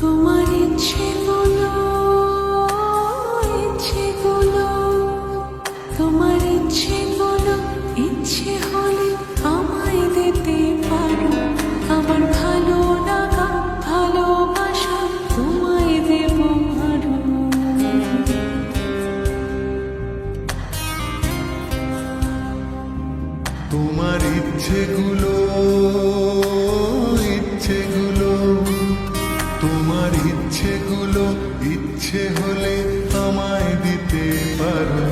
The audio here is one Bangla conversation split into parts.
তোমার ইচ্ছেগুলো ইচ্ছেগুলো তোমার ইচ্ছেগুলো ইচ্ছে হলে আমায় দিতে পারো। আমার ভালো লাগা ভালোবাসা তোমায় দেব আরো। তোমার ইচ্ছেগুলো ইচ্ছেগুলো তোমার ইচ্ছেগুলো ইচ্ছে হলে আমায় দিতে পারো।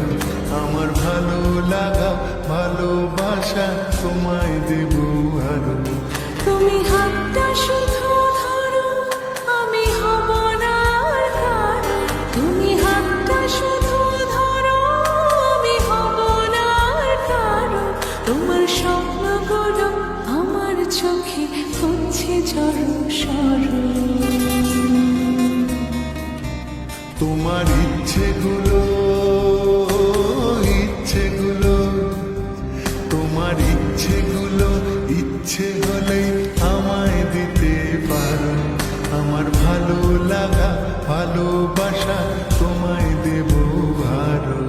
আমার ভালো লাগা ভালোবাসা তোমায় দেব আরো। তুমি হাতটা শুধু ধরো, আমি হব না আর কারো। তুমি হাতটা শুধু ধরো, আমি হব না আর কারো। তোমার স্বপ্নগুলো আমার চোখে হচ্ছে জড়সড়। তোমার ইচ্ছেগুলো ইচ্ছেগুলো তোমার ইচ্ছেগুলো ইচ্ছে হলে আমায় দিতে পারো। আমার ভালো লাগা ভালোবাসা তোমায় দেব আরো।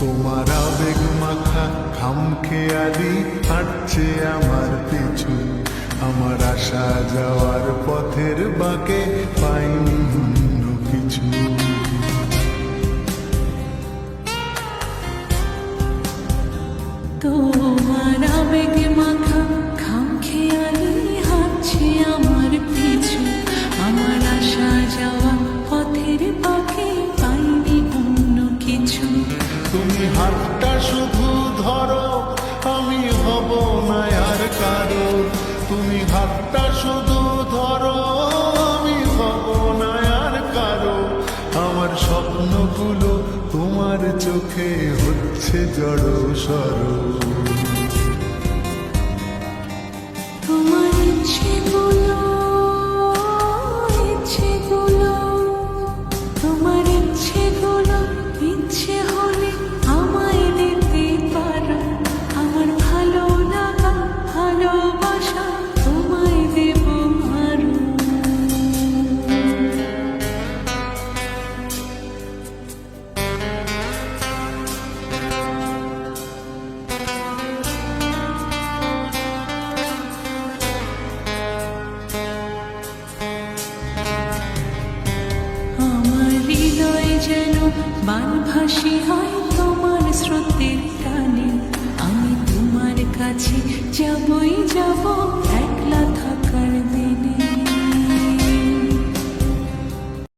তোমার আবেগ মাখা খামখেয়ালি হাঁটছে আমার পিছু। আমার আসা যাওয়ার পথের বাঁকে পাইনি অন্য কিছু। তোমার আবেগে মাখা খামখেয়ালি হাঁটছে আমার পিছু। আমার আসা যাওয়া পথের পাখি পাইনি অন্য কিছু। তুমি হাতটা শুধু ধরো, আমি হব না আর কারো। তুমি হাতটা শুধু ধরো, আমি হব না আর কারো। আমার স্বপ্নগুলো তোমার চোখে হচ্ছে জড়সড়। তোমার ইচ্ছেগুলো ইচ্ছেগুলো তোমার ইচ্ছেগুলো ইচ্ছে হলে আমায় দিতে পারো। আমার ভালো লাগা ভালোবাসা তোমায় দেব আরো। আমার হৃদয় যেন বানভাসী হয় তোমার স্রোতের টানে। আমি তোমার কাছে যাবই যাব